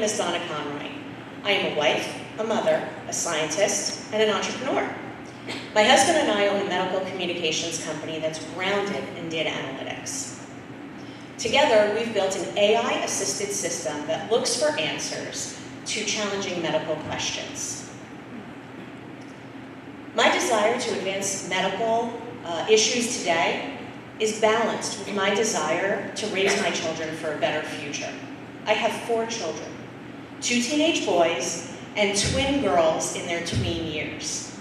is Donna Conroy. I am a wife, a mother, a scientist, and an entrepreneur. My husband and I own a medical communications company that's grounded in data analytics. Together, we've built an AI-assisted system that looks for answers to challenging medical questions. My desire to advance medical issues today is balanced with my desire to raise my children for a better future. I have 4 children, 2 teenage boys and twin girls in their tween years.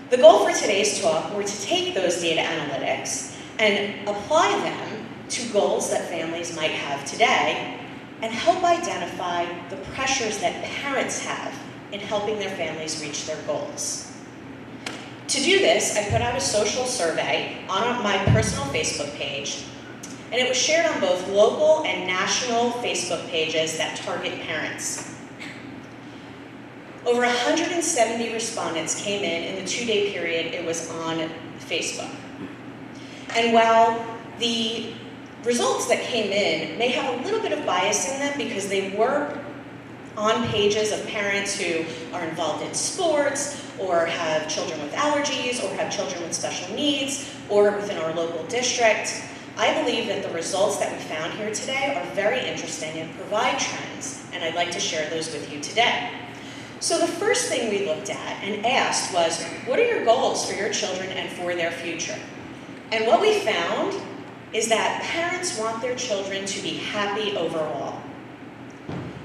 The goal for today's talk were to take those data analytics and apply them to goals that families might have today and help identify the pressures that parents have in helping their families reach their goals. To do this, I put out a social survey on my personal Facebook page, and it was shared on both local and national Facebook pages that target parents. Over 170 respondents came in the 2-day period it was on Facebook. And while the results that came in may have a little bit of bias in them because they were on pages of parents who are involved in sports, or have children with allergies, or have children with special needs, or within our local district, I believe that the results that we found here today are very interesting and provide trends, and I'd like to share those with you today. So the first thing we looked at and asked was, what are your goals for your children and for their future? And what we found is that parents want their children to be happy overall.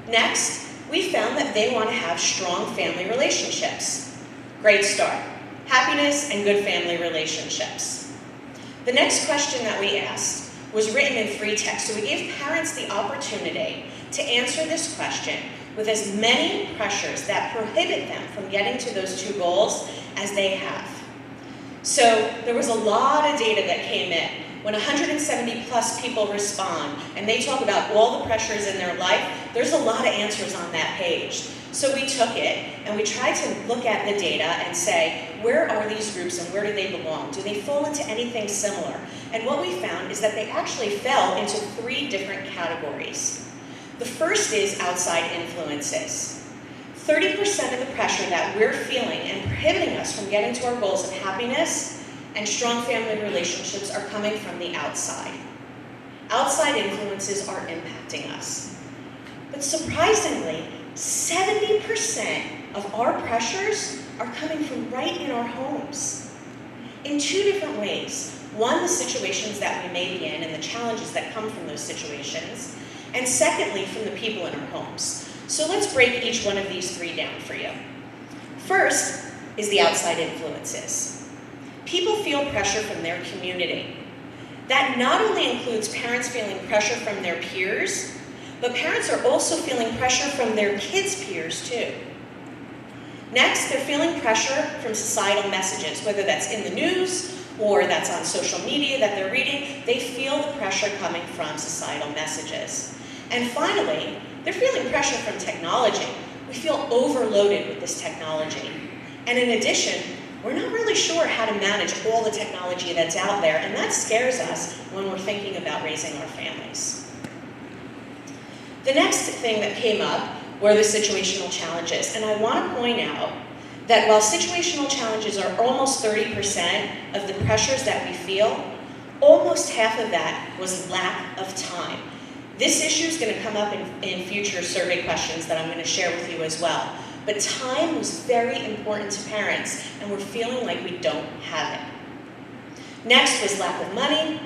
Next, we found that they want to have strong family relationships. Great start. Happiness and good family relationships. The next question that we asked was written in free text, so we gave parents the opportunity to answer this question with as many pressures that prohibit them from getting to those 2 goals as they have. So there was a lot of data that came in. When 170 plus people respond and they talk about all the pressures in their life, there's a lot of answers on that page. So we took it and we tried to look at the data and say, where are these groups and where do they belong? Do they fall into anything similar? And what we found is that they actually fell into 3 different categories. The first is outside influences. 30% of the pressure that we're feeling and prohibiting us from getting to our goals of happiness and strong family relationships are coming from the outside. Outside influences are impacting us. But surprisingly, 70% of our pressures are coming from right in our homes. In 2 different ways. One, the situations that we may be in and the challenges that come from those situations. And secondly, from the people in our homes. So let's break each one of these 3 down for you. First is the outside influences. People feel pressure from their community. That not only includes parents feeling pressure from their peers, but parents are also feeling pressure from their kids' peers too. Next, they're feeling pressure from societal messages, whether that's in the news or that's on social media that they're reading. They feel the pressure coming from societal messages. And finally, they're feeling pressure from technology. We feel overloaded with this technology. And in addition, we're not really sure how to manage all the technology that's out there, and that scares us when we're thinking about raising our families. The next thing that came up were the situational challenges, and I want to point out that while situational challenges are almost 30% of the pressures that we feel, almost half of that was lack of time. This issue is going to come up in future survey questions that I'm going to share with you as well. But time was very important to parents, and we're feeling like we don't have it. Next was lack of money.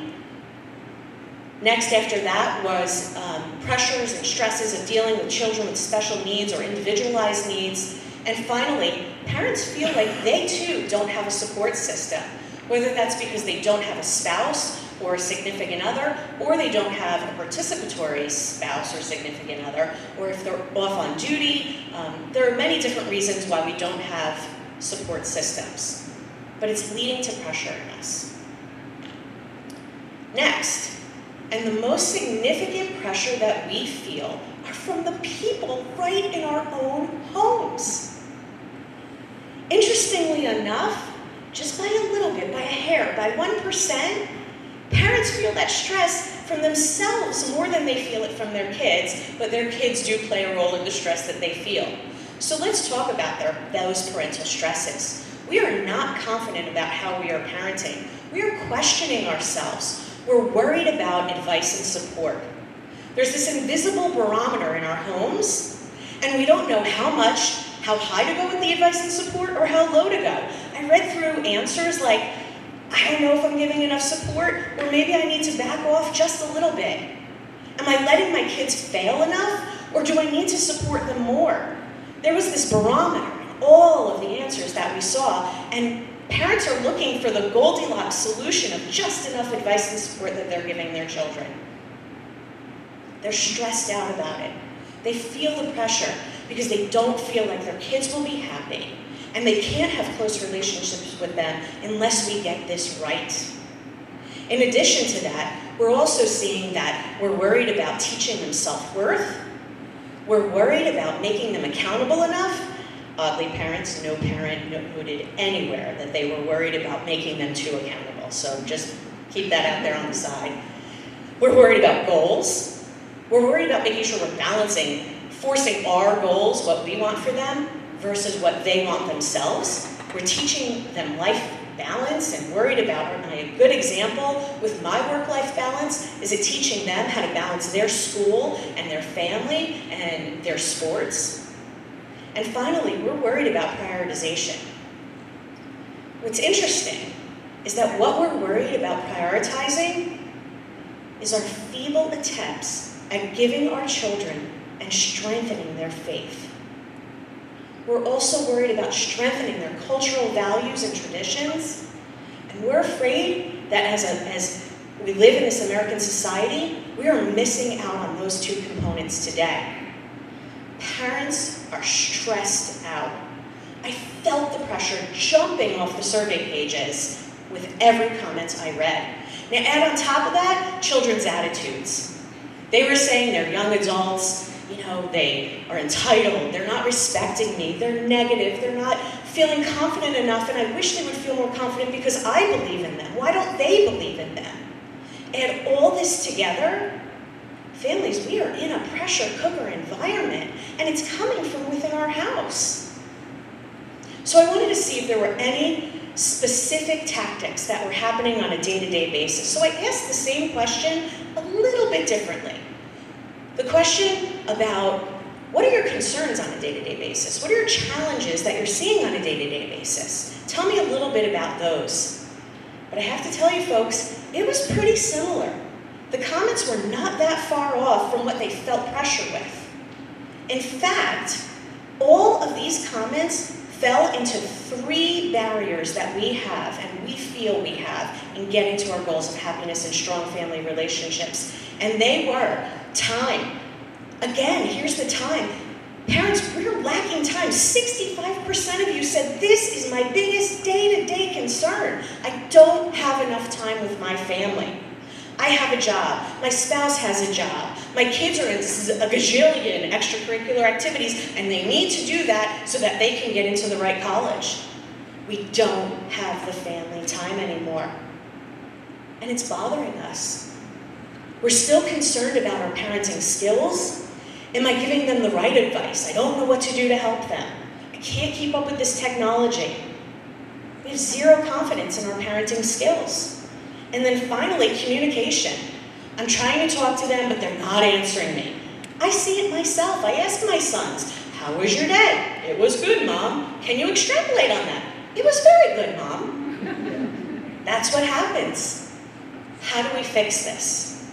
Next after that was pressures and stresses of dealing with children with special needs or individualized needs. And finally, parents feel like they too don't have a support system, whether that's because they don't have a spouse or a significant other, or they don't have a participatory spouse or significant other, or if they're off on duty. There are many different reasons why we don't have support systems, but it's leading to pressure in us. Next, and the most significant pressure that we feel are from the people right in our own homes. Interestingly enough, just by a little bit, by a hair, by 1%, parents feel that stress from themselves more than they feel it from their kids, but their kids do play a role in the stress that they feel. So let's talk about those parental stresses. We are not confident about how we are parenting. We are questioning ourselves. We're worried about advice and support. There's this invisible barometer in our homes, and we don't know how high to go with the advice and support or how low to go. I read through answers like, I don't know if I'm giving enough support, or maybe I need to back off just a little bit. Am I letting my kids fail enough, or do I need to support them more? There was this barometer in all of the answers that we saw, and parents are looking for the Goldilocks solution of just enough advice and support that they're giving their children. They're stressed out about it. They feel the pressure because they don't feel like their kids will be happy, and they can't have close relationships with them unless we get this right. In addition to that, we're also seeing that we're worried about teaching them self-worth. We're worried about making them accountable enough. Oddly, parents, no parent noted anywhere that they were worried about making them too accountable. So just keep that out there on the side. We're worried about goals. We're worried about making sure we're balancing, forcing our goals, what we want for them, versus what they want themselves. We're teaching them life balance and worried about, a good example with my work-life balance is it teaching them how to balance their school and their family and their sports. And finally, we're worried about prioritization. What's interesting is that what we're worried about prioritizing is our feeble attempts at giving our children and strengthening their faith. We're also worried about strengthening their cultural values and traditions. And we're afraid that as we live in this American society, we are missing out on those two components today. Parents are stressed out. I felt the pressure jumping off the survey pages with every comment I read. Now add on top of that, children's attitudes. They were saying they're young adults, they are entitled, they're not respecting me, they're negative, they're not feeling confident enough, and I wish they would feel more confident because I believe in them. Why don't they believe in them? Add all this together, families, we are in a pressure cooker environment, and it's coming from within our house. So I wanted to see if there were any specific tactics that were happening on a day-to-day basis. So I asked the same question a little bit differently. The question about what are your concerns on a day-to-day basis? What are your challenges that you're seeing on a day-to-day basis? Tell me a little bit about those. But I have to tell you folks, it was pretty similar. The comments were not that far off from what they felt pressure with. In fact, all of these comments fell into 3 barriers that we have and we feel we have in getting to our goals of happiness and strong family relationships. And they were time. Again, here's the time. Parents, we're lacking time. 65% of you said, this is my biggest day-to-day concern. I don't have enough time with my family. I have a job. My spouse has a job. My kids are in a gajillion extracurricular activities, and they need to do that so that they can get into the right college. We don't have the family time anymore. And it's bothering us. We're still concerned about our parenting skills. Am I giving them the right advice? I don't know what to do to help them. I can't keep up with this technology. We have 0 confidence in our parenting skills. And then finally, communication. I'm trying to talk to them, but they're not answering me. I see it myself. I ask my sons, how was your day? It was good, Mom. Can you extrapolate on that? It was very good, Mom. That's what happens. How do we fix this?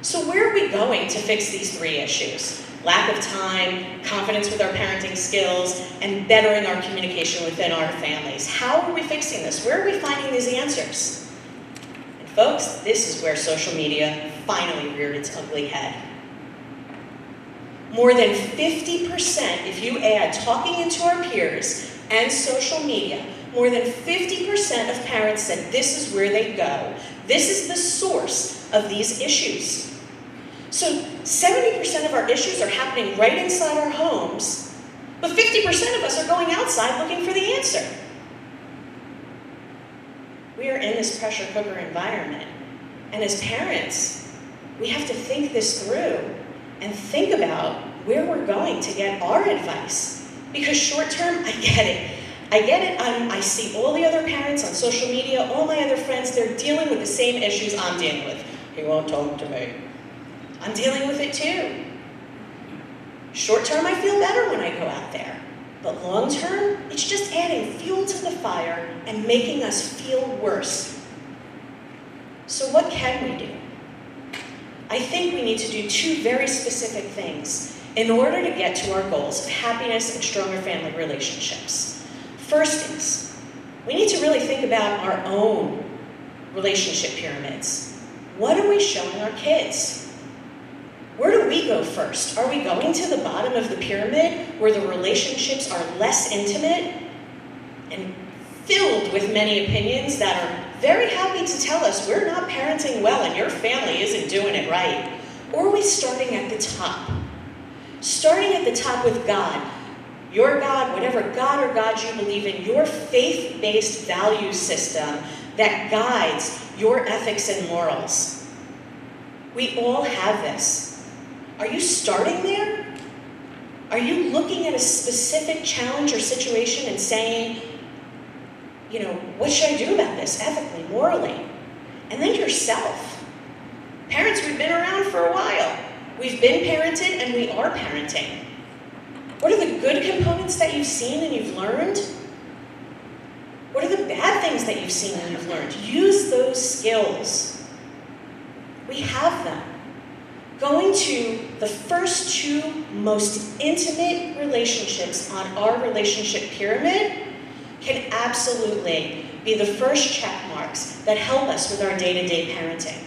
So where are we going to fix these 3 issues? Lack of time, confidence with our parenting skills, and bettering our communication within our families. How are we fixing this? Where are we finding these answers? And folks, this is where social media finally reared its ugly head. More than 50%, if you add talking into our peers and social media, more than 50% of parents said this is where they go. This is the source of these issues. So 70% of our issues are happening right inside our homes, but 50% of us are going outside looking for the answer. We are in this pressure cooker environment, and as parents, we have to think this through and think about where we're going to get our advice. Because short term, I get it. I see all the other parents on social media, all my other friends, they're dealing with the same issues I'm dealing with. He won't talk to me. I'm dealing with it too. Short term, I feel better when I go out there. But long term, it's just adding fuel to the fire and making us feel worse. So what can we do? I think we need to do two very specific things in order to get to our goals of happiness and stronger family relationships. First is, we need to really think about our own relationship pyramids. What are we showing our kids? Where do we go first? Are we going to the bottom of the pyramid where the relationships are less intimate and filled with many opinions that are very happy to tell us we're not parenting well and your family isn't doing it right? Or are we starting at the top? Starting at the top with God, your God, whatever God or gods you believe in, your faith-based value system that guides your ethics and morals. We all have this. Are you starting there? Are you looking at a specific challenge or situation and saying, what should I do about this ethically, morally? And then yourself. Parents, we've been around for a while. We've been parented and we are parenting. What are the good components that you've seen and you've learned? What are the bad things that you've seen and you've learned? Use those skills. We have them. Going to the first two most intimate relationships on our relationship pyramid can absolutely be the first check marks that help us with our day-to-day parenting.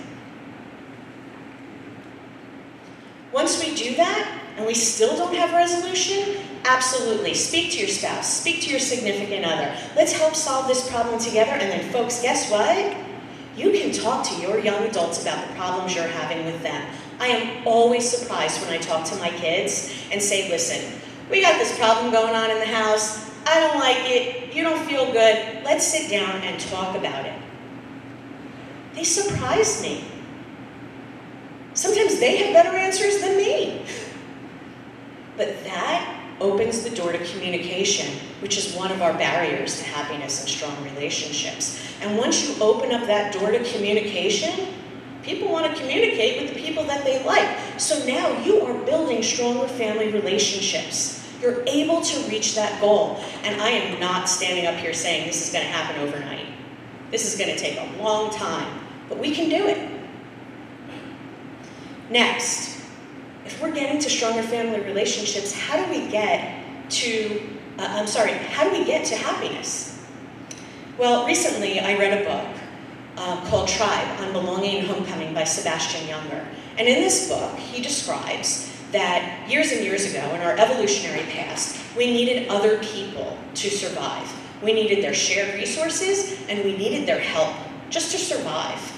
Once we do that, and we still don't have resolution, absolutely, speak to your spouse, speak to your significant other. Let's help solve this problem together, and then folks, guess what? You can talk to your young adults about the problems you're having with them. I am always surprised when I talk to my kids and say, listen, we got this problem going on in the house. I don't like it. You don't feel good. Let's sit down and talk about it. They surprise me. Sometimes they have better answers than me. But that opens the door to communication, which is one of our barriers to happiness and strong relationships. And once you open up that door to communication, people want to communicate with the people that they like. So now you are building stronger family relationships. You're able to reach that goal. And I am not standing up here saying this is going to happen overnight. This is going to take a long time, but we can do it. Next, if we're getting to stronger family relationships, how do we get to happiness? Well, recently I read a book called Tribe on Belonging and Homecoming by Sebastian Junger. And in this book, he describes that years and years ago in our evolutionary past, we needed other people to survive. We needed their shared resources and we needed their help just to survive.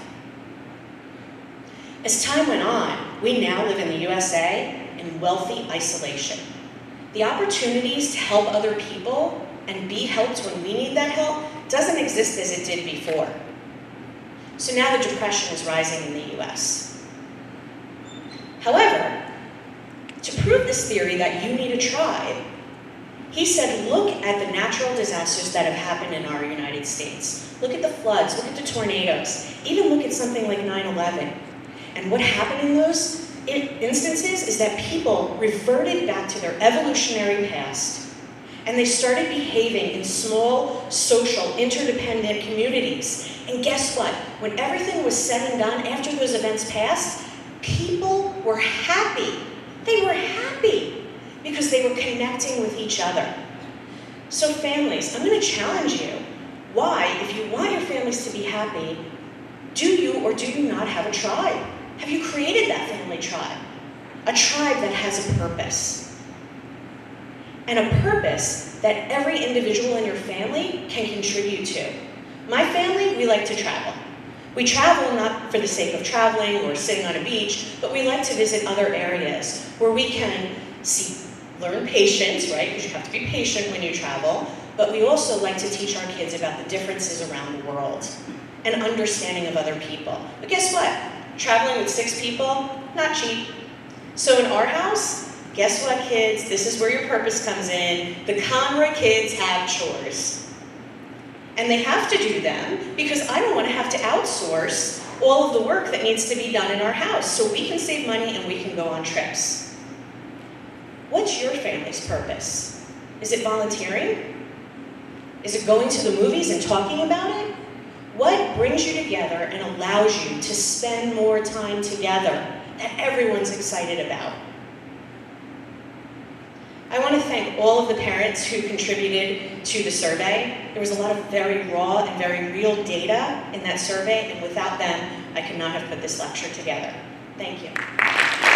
As time went on, we now live in the USA in wealthy isolation. The opportunities to help other people and be helped when we need that help doesn't exist as it did before. So now the depression is rising in the US. However, to prove this theory that you need a tribe, he said, look at the natural disasters that have happened in our United States. Look at the floods, look at the tornadoes, even look at something like 9/11. And what happened in those instances is that people reverted back to their evolutionary past, and they started behaving in small, social, interdependent communities. And guess what? When everything was said and done, after those events passed, people were happy. They were happy because they were connecting with each other. So families, I'm going to challenge you. Why, if you want your families to be happy, do you or do you not have a tribe? Have you created that family tribe? A tribe that has a purpose. And a purpose that every individual in your family can contribute to. My family, we like to travel. We travel not for the sake of traveling or sitting on a beach, but we like to visit other areas where we can learn patience, right? Because you have to be patient when you travel. But we also like to teach our kids about the differences around the world and understanding of other people. But guess what? Traveling with 6 people, not cheap. So in our house, guess what, kids? This is where your purpose comes in. The Conroy kids have chores. And they have to do them because I don't want to have to outsource all of the work that needs to be done in our house so we can save money and we can go on trips. What's your family's purpose? Is it volunteering? Is it going to the movies and talking about it? What brings you together and allows you to spend more time together that everyone's excited about? I want to thank all of the parents who contributed to the survey. There was a lot of very raw and very real data in that survey, and without them, I could not have put this lecture together. Thank you.